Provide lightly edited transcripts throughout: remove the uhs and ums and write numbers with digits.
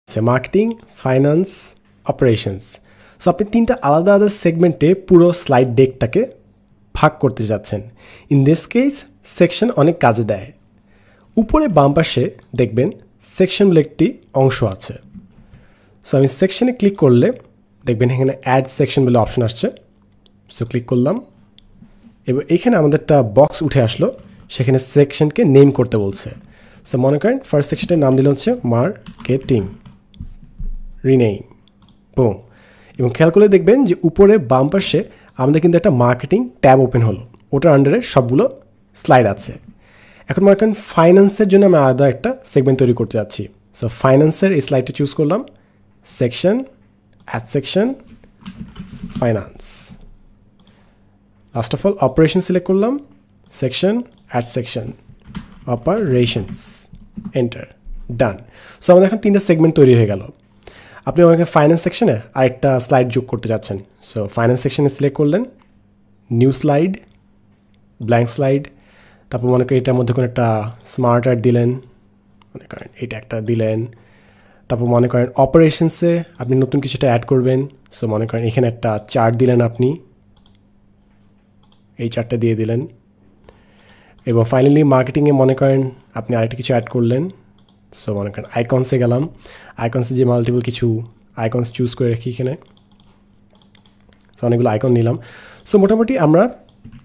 আছে marketing, finance, operations. So আপনি তিনটা আলাদা আলাদা সেগমেন্টে পুরো স্লাইড ডেকটাকে ভাগ করতে যাচ্ছেন। ইন দিস কেস সেকশন অনেক কাজে দেয়। উপরে বাম পাশে দেখবেন সেকশন বলে একটি অংশ আছে। সো আমি সেকশনে ক্লিক করলে দেখবেন এখানে অ্যাড সেকশন বলে অপশন আসছে। সো ক্লিক করলাম এবং এখানে আমাদের একটা বক্স উঠে আসলো, সেখানে সেকশনকে নেম করতে বলছে। সো মনে করেন ফার্স্ট সেকশনের নাম দিলে হচ্ছে মার্কেটিং, রিনেম, বুম। এবং খেয়াল করলে দেখবেন যে উপরে বাম পাশে আমাদের কিন্তু একটা মার্কেটিং ট্যাব ওপেন হলো, ওটার আন্ডারে সবগুলো স্লাইড আছে। এখন মনে করেন ফাইন্যান্সের জন্য আমি আলাদা একটা সেগমেন্ট তৈরি করতে যাচ্ছি। সো ফাইন্যান্সের এই স্লাইডটা চুজ করলাম, section, add section, finance. Last of all operation select করলাম, section, add section, operations, enter, done. So আমাদের এখন তিনটা সেগমেন্ট তৈরি হয়ে গেল। আপনি আমাকে ফাইন্যান্স সেকশনে আরেকটা স্লাইড যোগ করতে যাচ্ছেন। সো ফাইন্যান্স সেকশনে সিলেক্ট করলেন, নিউ স্লাইড, ব্ল্যাঙ্ক স্লাইড, তারপর মনে করেন এটার মধ্যে কোনো একটা স্মার্ট আর্ট দিলেন, মনে করেন এটা একটা দিলেন। তারপর মনে করেন অপারেশনসে আপনি নতুন কিছুটা অ্যাড করবেন। সো মনে করেন এখানে একটা চার্ট দিলেন, আপনি এই চার্টটা দিয়ে দিলেন। এবং ফাইনালি মার্কেটিংয়ে মনে করেন আপনি আরেকটা কিছু অ্যাড করলেন। সো মনে করেন আইকনসে গেলাম, আইকনসে যে মাল্টিপল কিছু আইকনস চুজ করে রাখি এখানে। সো অনেকগুলো আইকন নিলাম। সো মোটামুটি আমরা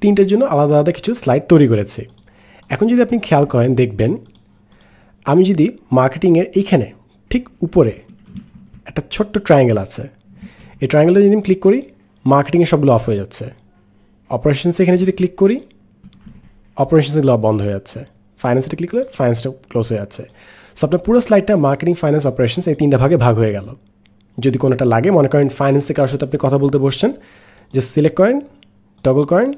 তিনটের জন্য আলাদা আলাদা কিছু স্লাইড তৈরি করেছি। এখন যদি আপনি খেয়াল করেন দেখবেন আমি যদি মার্কেটিংয়ের এইখানে ঠিক উপরে একটা ছোট্ট ট্রায়াঙ্গেল আছে, এই ট্রায়াঙ্গেলটা যদি আমি ক্লিক করি মার্কেটিংয়ে সবগুলো অফ হয়ে যাচ্ছে। অপারেশনসে এখানে যদি ক্লিক করি অপারেশনসগুলো বন্ধ হয়ে যাচ্ছে। ফাইন্যান্সটা ক্লিক করলে ফাইন্যান্সটা ক্লোজ হয়ে যাচ্ছে। সো আপনার পুরো স্লাইডটা মার্কেটিং, ফাইন্যান্স, অপারেশনস এই তিনটা ভাগে ভাগ হয়ে গেল। যদি কোনোটা লাগে মনে করেন ফাইন্যান্স থেকে কারোর সাথে আপনি কথা বলতে বসছেন, জাস্ট সিলেক্ট করেন, টগল করেন,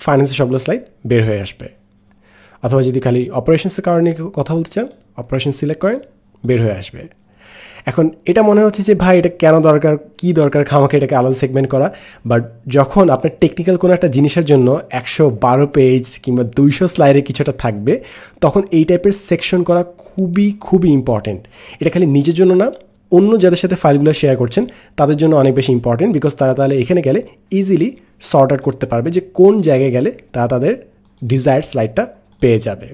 ফাইন্যান্সের সবগুলো স্লাইড বের হয়ে আসবে। অথবা যদি খালি অপারেশনসের কারণে কথা বলতে চান অপারেশন সিলেক্ট করেন, বের হয়ে আসবে। এখন এটা মনে হচ্ছে যে ভাই এটা কেন দরকার, কী দরকার খামাকে এটাকে আলাদা সেগমেন্ট করা। বাট যখন আপনার টেকনিক্যাল কোনো একটা জিনিসের জন্য 112 পেজ কিংবা 200 স্লাইডে কিছুটা থাকবে, তখন এই টাইপের সেকশন করা খুবই খুবই ইম্পর্টেন্ট। এটা খালি নিজের জন্য না, অন্য যাদের সাথে ফাইলগুলো শেয়ার করছেন তাদের জন্য অনেক বেশি ইম্পর্টেন্ট। বিকজ তারা তাহলে এখানে গেলে ইজিলি সর্ট আউট করতে পারবে যে কোন জায়গায় গেলে তারা তাদের ডিজায়ার্ড স্লাইডটা পেয়ে যাবে।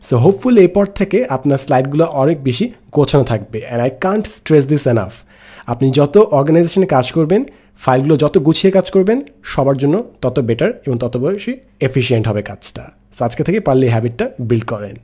সো হোপফুলি এরপর থেকে আপনার স্লাইডগুলো অনেক বেশি গোছানো থাকবে। And I can't stress this enough. আপনি যত অর্গানাইজেশনে কাজ করবেন, ফাইলগুলো যত গুছিয়ে কাজ করবেন, সবার জন্য তত বেটার এবং তত বেশি এফিশিয়েন্ট হবে কাজটা। সো আজকে থেকে পারলে এই হ্যাবিটটা বিল্ড করেন।